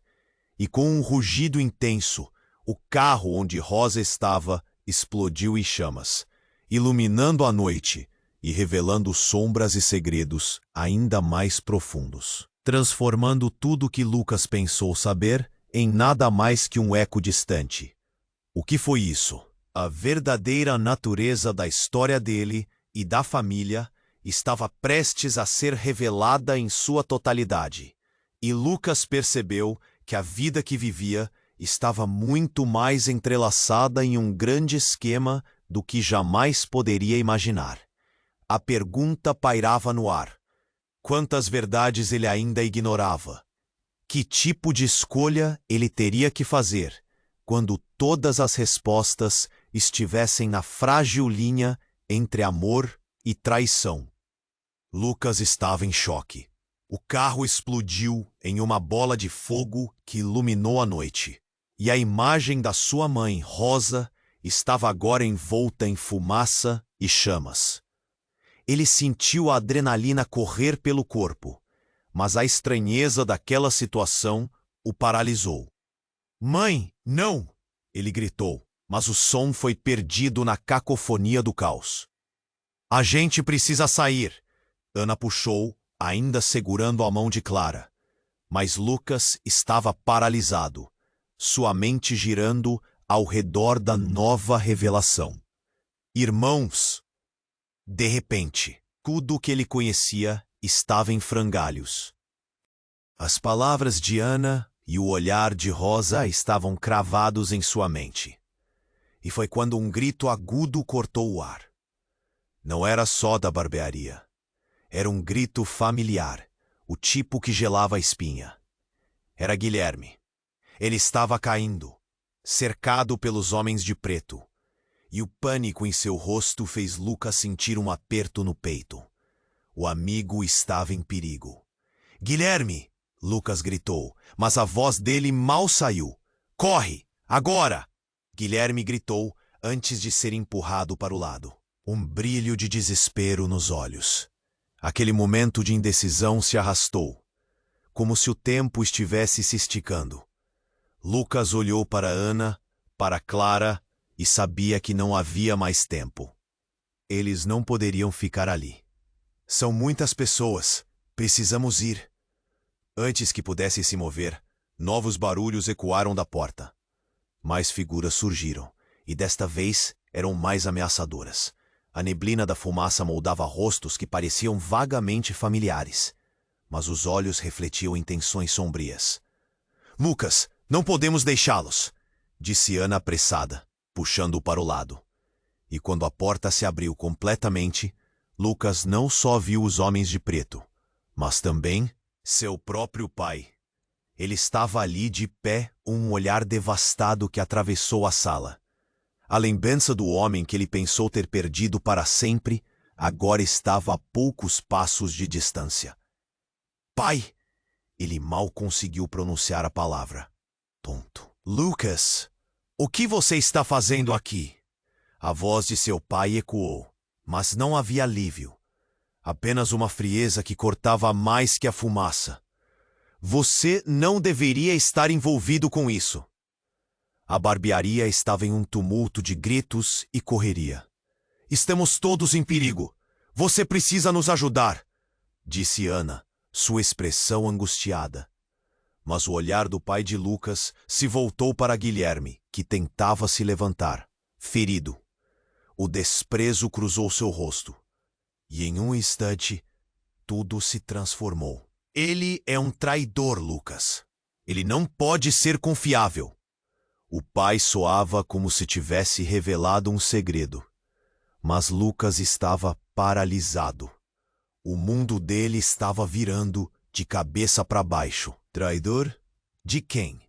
E com um rugido intenso, o carro onde Rosa estava explodiu em chamas, iluminando a noite e revelando sombras e segredos ainda mais profundos, transformando tudo que Lucas pensou saber em nada mais que um eco distante. O que foi isso? A verdadeira natureza da história dele e da família estava prestes a ser revelada em sua totalidade, e Lucas percebeu que a vida que vivia estava muito mais entrelaçada em um grande esquema do que jamais poderia imaginar. A pergunta pairava no ar. Quantas verdades ele ainda ignorava? Que tipo de escolha ele teria que fazer quando todas as respostas estivessem na frágil linha entre amor e traição? Lucas estava em choque. O carro explodiu em uma bola de fogo que iluminou a noite. E a imagem da sua mãe, Rosa, estava agora envolta em fumaça e chamas. Ele sentiu a adrenalina correr pelo corpo, mas a estranheza daquela situação o paralisou. "Mãe, não!" ele gritou, mas o som foi perdido na cacofonia do caos. "A gente precisa sair!" Ana puxou, ainda segurando a mão de Clara. Mas Lucas estava paralisado, sua mente girando ao redor da nova revelação. Irmãos! De repente, tudo o que ele conhecia estava em frangalhos. As palavras de Ana e o olhar de Rosa estavam cravados em sua mente. E foi quando um grito agudo cortou o ar. Não era só da barbearia. Era um grito familiar, o tipo que gelava a espinha. Era Guilherme. Ele estava caindo, cercado pelos homens de preto, e o pânico em seu rosto fez Lucas sentir um aperto no peito. O amigo estava em perigo. "Guilherme!" Lucas gritou, mas a voz dele mal saiu. "Corre! Agora!" Guilherme gritou antes de ser empurrado para o lado. Um brilho de desespero nos olhos. Aquele momento de indecisão se arrastou, como se o tempo estivesse se esticando. Lucas olhou para Ana, para Clara, e sabia que não havia mais tempo. Eles não poderiam ficar ali. "São muitas pessoas. Precisamos ir." Antes que pudesse se mover, novos barulhos ecoaram da porta. Mais figuras surgiram, e desta vez eram mais ameaçadoras. A neblina da fumaça moldava rostos que pareciam vagamente familiares, mas os olhos refletiam intenções sombrias. "Lucas, não podemos deixá-los!" disse Ana apressada, puxando-o para o lado. E quando a porta se abriu completamente, Lucas não só viu os homens de preto, mas também seu próprio pai. Ele estava ali de pé, um olhar devastado que atravessou a sala. A lembrança do homem que ele pensou ter perdido para sempre agora estava a poucos passos de distância. "Pai!" Ele mal conseguiu pronunciar a palavra. Tonto. "Lucas, o que você está fazendo aqui?" A voz de seu pai ecoou, mas não havia alívio. Apenas uma frieza que cortava mais que a fumaça. "Você não deveria estar envolvido com isso." A barbearia estava em um tumulto de gritos e correria. "Estamos todos em perigo. Você precisa nos ajudar," disse Ana, sua expressão angustiada. Mas o olhar do pai de Lucas se voltou para Guilherme, que tentava se levantar, ferido. O desprezo cruzou seu rosto. E em um instante, tudo se transformou. "Ele é um traidor, Lucas. Ele não pode ser confiável." O pai soava como se tivesse revelado um segredo. Mas Lucas estava paralisado. O mundo dele estava virando de cabeça para baixo. Traidor? De quem?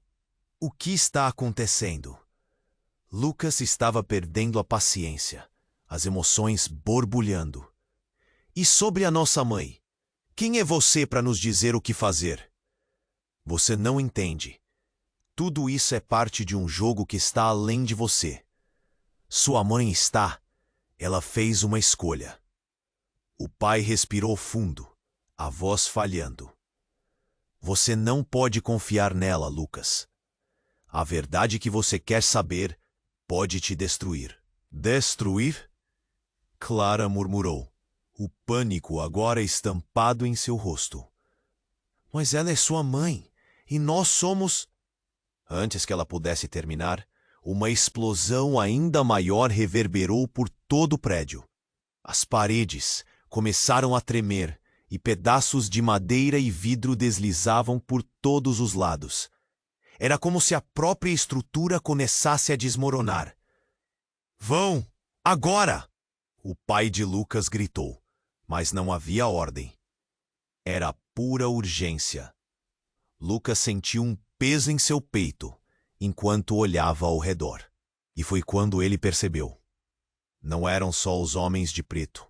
O que está acontecendo? Lucas estava perdendo a paciência, as emoções borbulhando. E sobre a nossa mãe? Quem é você para nos dizer o que fazer? Você não entende. Tudo isso é parte de um jogo que está além de você. Sua mãe está. Ela fez uma escolha. O pai respirou fundo, a voz falhando. Você não pode confiar nela, Lucas. A verdade que você quer saber pode te destruir. Destruir? Clara murmurou, o pânico agora estampado em seu rosto. Mas ela é sua mãe, e nós somos... Antes que ela pudesse terminar, uma explosão ainda maior reverberou por todo o prédio. As paredes começaram a tremer e pedaços de madeira e vidro deslizavam por todos os lados. Era como se a própria estrutura começasse a desmoronar. Vão! Agora! O pai de Lucas gritou, mas não havia ordem. Era pura urgência. Lucas sentiu um peso em seu peito, enquanto olhava ao redor. E foi quando ele percebeu. Não eram só os homens de preto.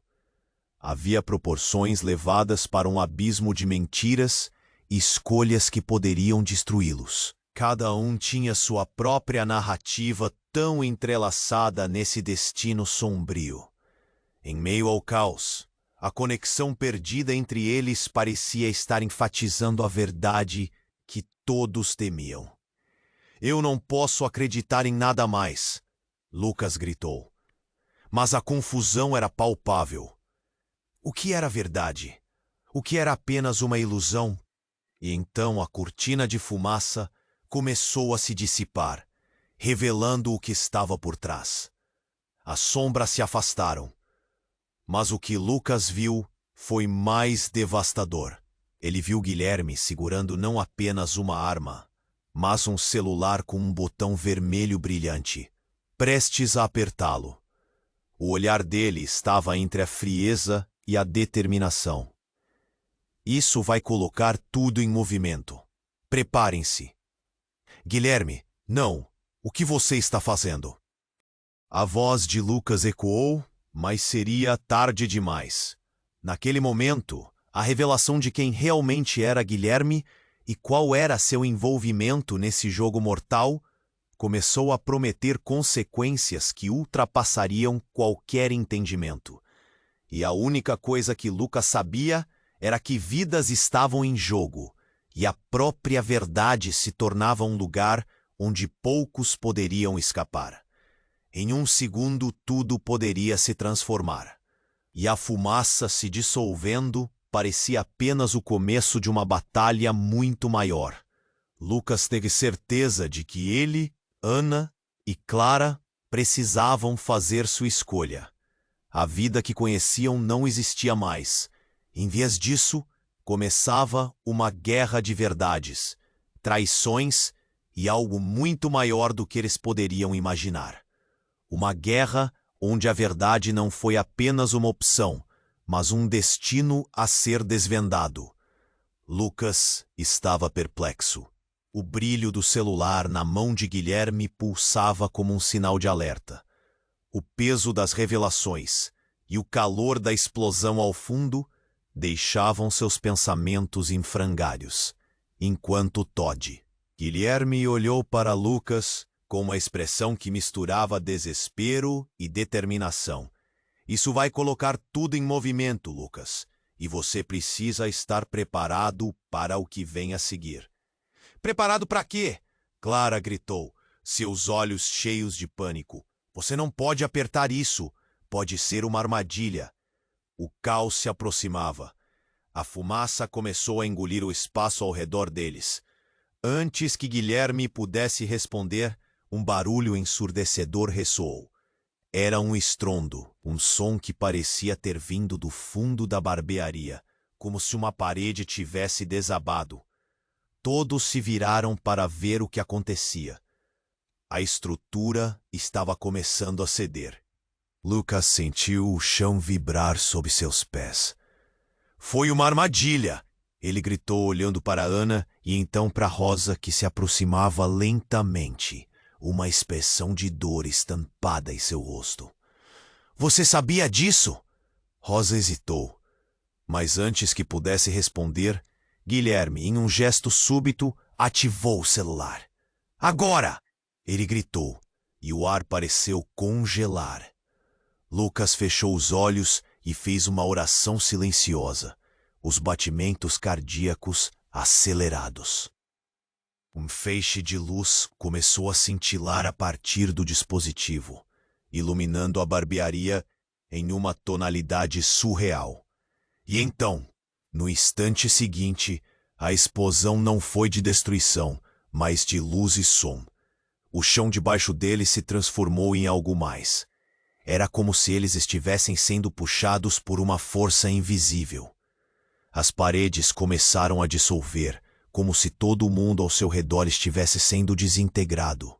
Havia proporções levadas para um abismo de mentiras e escolhas que poderiam destruí-los. Cada um tinha sua própria narrativa tão entrelaçada nesse destino sombrio. Em meio ao caos, a conexão perdida entre eles parecia estar enfatizando a verdade que todos temiam. Eu não posso acreditar em nada mais, Lucas gritou. Mas a confusão era palpável. O que era verdade? O que era apenas uma ilusão? E então a cortina de fumaça começou a se dissipar, revelando o que estava por trás. As sombras se afastaram. Mas o que Lucas viu foi mais devastador. Ele viu Guilherme segurando não apenas uma arma, mas um celular com um botão vermelho brilhante, prestes a apertá-lo. O olhar dele estava entre a frieza e a determinação. Isso vai colocar tudo em movimento. Preparem-se. Guilherme, não. O que você está fazendo? A voz de Lucas ecoou, mas seria tarde demais. Naquele momento, a revelação de quem realmente era Guilherme e qual era seu envolvimento nesse jogo mortal começou a prometer consequências que ultrapassariam qualquer entendimento. E a única coisa que Lucas sabia era que vidas estavam em jogo, e a própria verdade se tornava um lugar onde poucos poderiam escapar. Em um segundo tudo poderia se transformar, e a fumaça se dissolvendo parecia apenas o começo de uma batalha muito maior. Lucas teve certeza de que ele, Ana e Clara precisavam fazer sua escolha. A vida que conheciam não existia mais. Em vez disso, começava uma guerra de verdades, traições e algo muito maior do que eles poderiam imaginar. Uma guerra onde a verdade não foi apenas uma opção, mas um destino a ser desvendado. Lucas estava perplexo. O brilho do celular na mão de Guilherme pulsava como um sinal de alerta. O peso das revelações e o calor da explosão ao fundo deixavam seus pensamentos em frangalhos, enquanto Todd. Guilherme olhou para Lucas com uma expressão que misturava desespero e determinação. Isso vai colocar tudo em movimento, Lucas, e você precisa estar preparado para o que vem a seguir. Preparado para quê? Clara gritou, seus olhos cheios de pânico. Você não pode apertar isso. Pode ser uma armadilha. O caos se aproximava. A fumaça começou a engolir o espaço ao redor deles. Antes que Guilherme pudesse responder, um barulho ensurdecedor ressoou. Era um estrondo, um som que parecia ter vindo do fundo da barbearia, como se uma parede tivesse desabado. Todos se viraram para ver o que acontecia. A estrutura estava começando a ceder. Lucas sentiu o chão vibrar sob seus pés. Foi uma armadilha! Ele gritou olhando para Ana e então para Rosa, que se aproximava lentamente, uma expressão de dor estampada em seu rosto. Você sabia disso? Rosa hesitou, mas antes que pudesse responder, Guilherme, em um gesto súbito, ativou o celular. Agora! Ele gritou, e o ar pareceu congelar. Lucas fechou os olhos e fez uma oração silenciosa, os batimentos cardíacos acelerados. Um feixe de luz começou a cintilar a partir do dispositivo, iluminando a barbearia em uma tonalidade surreal. E então, no instante seguinte, a explosão não foi de destruição, mas de luz e som. O chão debaixo deles se transformou em algo mais. Era como se eles estivessem sendo puxados por uma força invisível. As paredes começaram a dissolver, como se todo o mundo ao seu redor estivesse sendo desintegrado.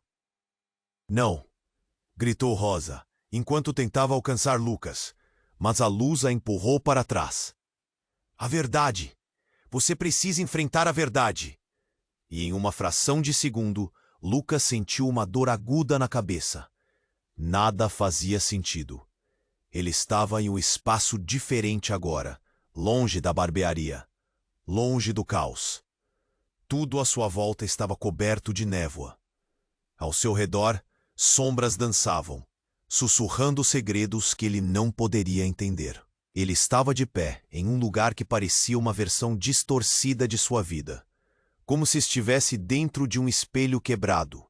Não! Gritou Rosa, enquanto tentava alcançar Lucas, mas a luz a empurrou para trás. A verdade! Você precisa enfrentar a verdade! E em uma fração de segundo, Lucas sentiu uma dor aguda na cabeça. Nada fazia sentido. Ele estava em um espaço diferente agora, longe da barbearia, longe do caos. Tudo à sua volta estava coberto de névoa. Ao seu redor, sombras dançavam, sussurrando segredos que ele não poderia entender. Ele estava de pé em um lugar que parecia uma versão distorcida de sua vida, como se estivesse dentro de um espelho quebrado.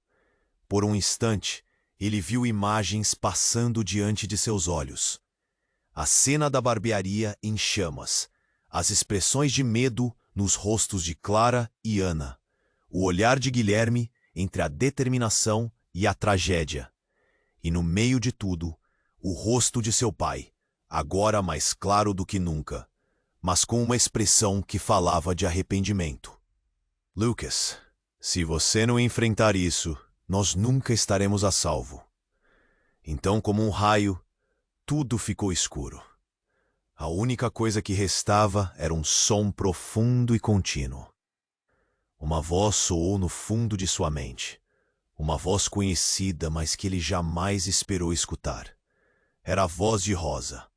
Por um instante, ele viu imagens passando diante de seus olhos. A cena da barbearia em chamas, as expressões de medo nos rostos de Clara e Ana, o olhar de Guilherme entre a determinação e a tragédia. E no meio de tudo, o rosto de seu pai, agora mais claro do que nunca, mas com uma expressão que falava de arrependimento. Lucas, se você não enfrentar isso, nós nunca estaremos a salvo. Então, como um raio, tudo ficou escuro. A única coisa que restava era um som profundo e contínuo. Uma voz soou no fundo de sua mente. Uma voz conhecida, mas que ele jamais esperou escutar. Era a voz de Rosa.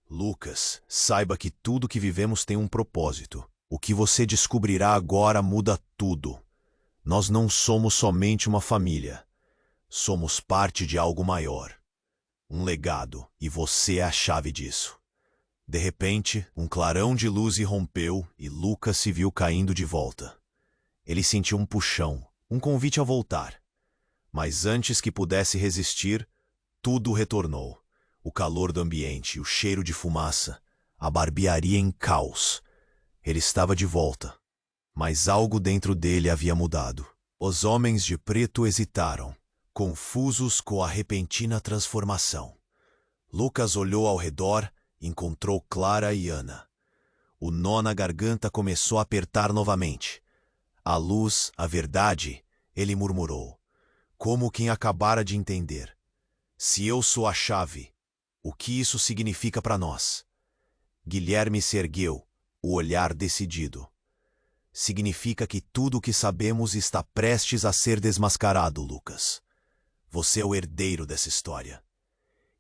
Lucas, saiba que tudo que vivemos tem um propósito. O que você descobrirá agora muda tudo. Nós não somos somente uma família. Somos parte de algo maior. Um legado, e você é a chave disso. De repente, um clarão de luz irrompeu e Lucas se viu caindo de volta. Ele sentiu um puxão, um convite a voltar. Mas antes que pudesse resistir, tudo retornou. O calor do ambiente, o cheiro de fumaça, a barbearia em caos. Ele estava de volta. Mas algo dentro dele havia mudado. Os homens de preto hesitaram, confusos com a repentina transformação. Lucas olhou ao redor e encontrou Clara e Ana. O nó na garganta começou a apertar novamente. A luz, a verdade, ele murmurou, como quem acabara de entender. Se eu sou a chave, o que isso significa para nós? Guilherme se ergueu, o olhar decidido. Significa que tudo o que sabemos está prestes a ser desmascarado, Lucas. Você é o herdeiro dessa história.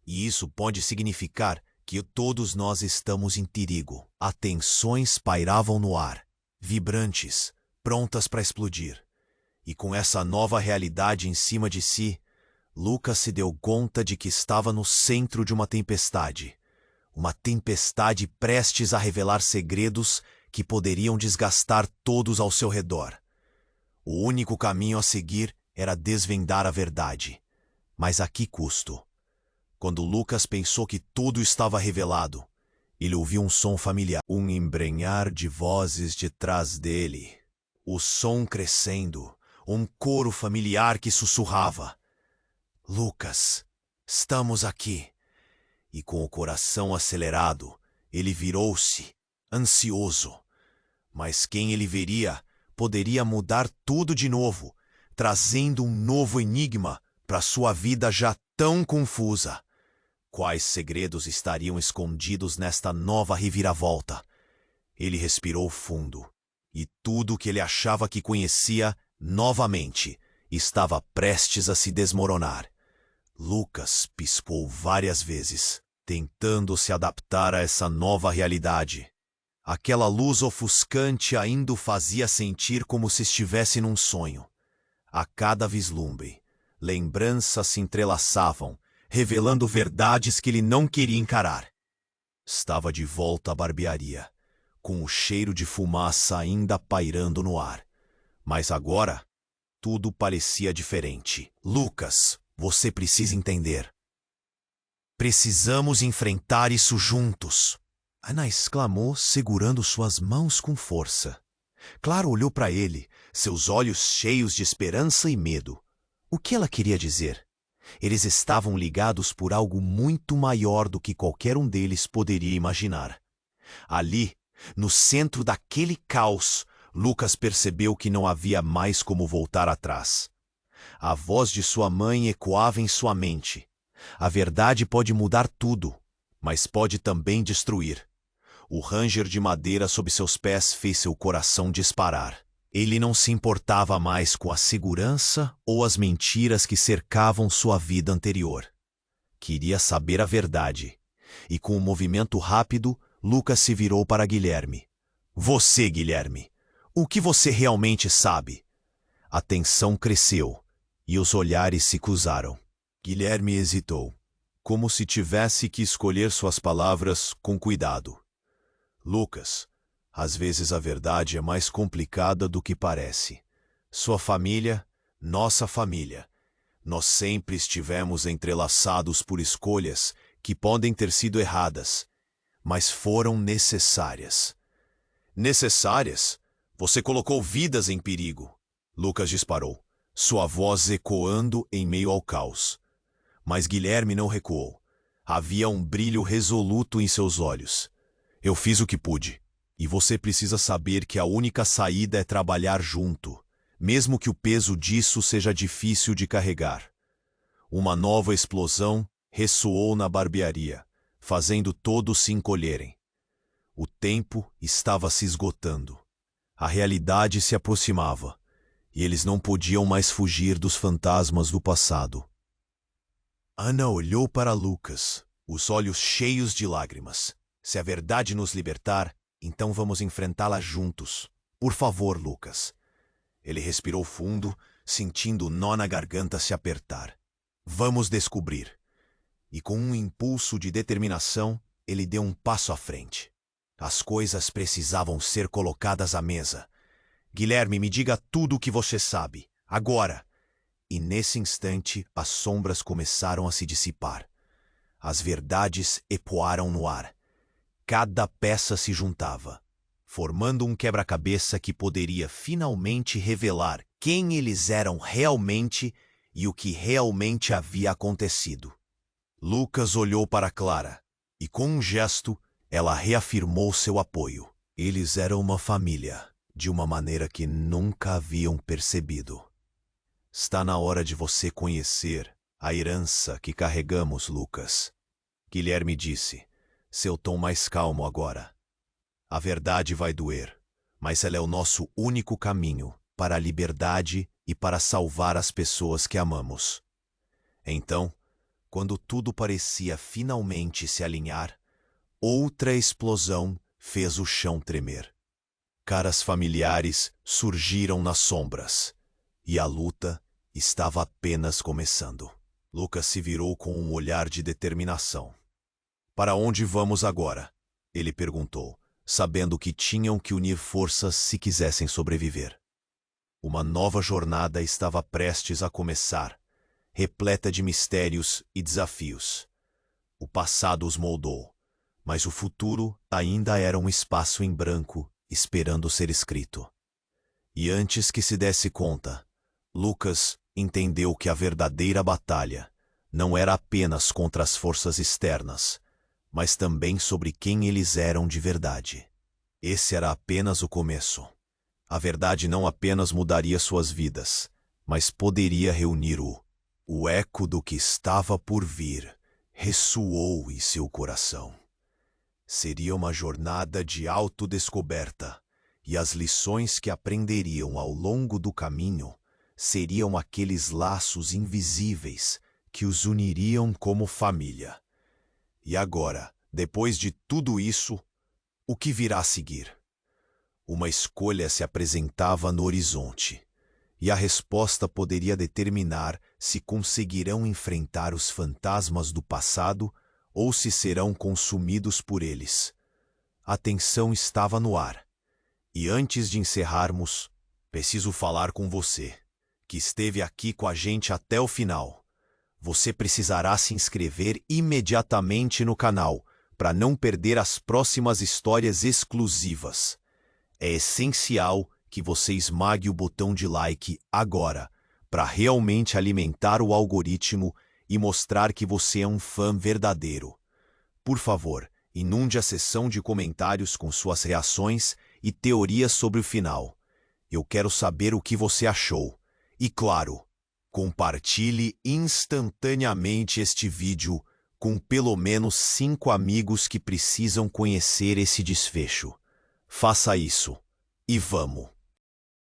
E isso pode significar que todos nós estamos em perigo. As tensões pairavam no ar, vibrantes, prontas para explodir. E com essa nova realidade em cima de si, Lucas se deu conta de que estava no centro de uma tempestade. Uma tempestade prestes a revelar segredos que poderiam desgastar todos ao seu redor. O único caminho a seguir era desvendar a verdade. Mas a que custo? Quando Lucas pensou que tudo estava revelado, ele ouviu um som familiar, um embrenhar de vozes de trás dele. O som crescendo, um coro familiar que sussurrava. Lucas, estamos aqui. E com o coração acelerado, ele virou-se, ansioso. Mas quem ele veria poderia mudar tudo de novo, trazendo um novo enigma para sua vida já tão confusa. Quais segredos estariam escondidos nesta nova reviravolta? Ele respirou fundo. E tudo que ele achava que conhecia, novamente, estava prestes a se desmoronar. Lucas piscou várias vezes, tentando se adaptar a essa nova realidade. Aquela luz ofuscante ainda o fazia sentir como se estivesse num sonho. A cada vislumbre, lembranças se entrelaçavam, revelando verdades que ele não queria encarar. Estava de volta à barbearia, com o cheiro de fumaça ainda pairando no ar. Mas agora, tudo parecia diferente. Lucas, você precisa entender. Precisamos enfrentar isso juntos. Ana exclamou, segurando suas mãos com força. Clara olhou para ele, seus olhos cheios de esperança e medo. O que ela queria dizer? Eles estavam ligados por algo muito maior do que qualquer um deles poderia imaginar. Ali, no centro daquele caos, Lucas percebeu que não havia mais como voltar atrás. A voz de sua mãe ecoava em sua mente. A verdade pode mudar tudo, mas pode também destruir. O ranger de madeira sob seus pés fez seu coração disparar. Ele não se importava mais com a segurança ou as mentiras que cercavam sua vida anterior. Queria saber a verdade. E com um movimento rápido, Lucas se virou para Guilherme. Você, Guilherme, o que você realmente sabe? A tensão cresceu e os olhares se cruzaram. Guilherme hesitou, como se tivesse que escolher suas palavras com cuidado. Lucas, às vezes a verdade é mais complicada do que parece. Sua família, nossa família. Nós sempre estivemos entrelaçados por escolhas que podem ter sido erradas, mas foram necessárias. Necessárias? Você colocou vidas em perigo. Lucas disparou, sua voz ecoando em meio ao caos. Mas Guilherme não recuou. Havia um brilho resoluto em seus olhos. Eu fiz o que pude. E você precisa saber que a única saída é trabalhar junto, mesmo que o peso disso seja difícil de carregar. Uma nova explosão ressoou na barbearia, fazendo todos se encolherem. O tempo estava se esgotando. A realidade se aproximava, e eles não podiam mais fugir dos fantasmas do passado. Ana olhou para Lucas, os olhos cheios de lágrimas. Se a verdade nos libertar, então vamos enfrentá-la juntos. Por favor, Lucas. Ele respirou fundo, sentindo o nó na garganta se apertar. Vamos descobrir. E com um impulso de determinação, ele deu um passo à frente. As coisas precisavam ser colocadas à mesa. Guilherme, me diga tudo o que você sabe, agora. E nesse instante, as sombras começaram a se dissipar. As verdades ecoaram no ar. Cada peça se juntava, formando um quebra-cabeça que poderia finalmente revelar quem eles eram realmente e o que realmente havia acontecido. Lucas olhou para Clara e, com um gesto, ela reafirmou seu apoio. Eles eram uma família, de uma maneira que nunca haviam percebido. Está na hora de você conhecer a herança que carregamos, Lucas. Guilherme disse, seu tom mais calmo agora. A verdade vai doer, mas ela é o nosso único caminho para a liberdade e para salvar as pessoas que amamos. Então, quando tudo parecia finalmente se alinhar, outra explosão fez o chão tremer. Caras familiares surgiram nas sombras, e a luta estava apenas começando. Lucas se virou com um olhar de determinação. Para onde vamos agora? Ele perguntou, sabendo que tinham que unir forças se quisessem sobreviver. Uma nova jornada estava prestes a começar, repleta de mistérios e desafios. O passado os moldou, mas o futuro ainda era um espaço em branco esperando ser escrito. E antes que se desse conta, Lucas entendeu que a verdadeira batalha não era apenas contra as forças externas, mas também sobre quem eles eram de verdade. Esse era apenas o começo. A verdade não apenas mudaria suas vidas, mas poderia reunir o eco do que estava por vir ressoou em seu coração. Seria uma jornada de autodescoberta, e as lições que aprenderiam ao longo do caminho seriam aqueles laços invisíveis que os uniriam como família. E agora, depois de tudo isso, o que virá a seguir? Uma escolha se apresentava no horizonte, e a resposta poderia determinar se conseguirão enfrentar os fantasmas do passado ou se serão consumidos por eles. A tensão estava no ar. E antes de encerrarmos, preciso falar com você, que esteve aqui com a gente até o final. Você precisará se inscrever imediatamente no canal para não perder as próximas histórias exclusivas. É essencial que você esmague o botão de like agora para realmente alimentar o algoritmo e mostrar que você é um fã verdadeiro. Por favor, inunde a seção de comentários com suas reações e teorias sobre o final. Eu quero saber o que você achou. E claro, compartilhe instantaneamente este vídeo com pelo menos 5 amigos que precisam conhecer esse desfecho. Faça isso. E vamos!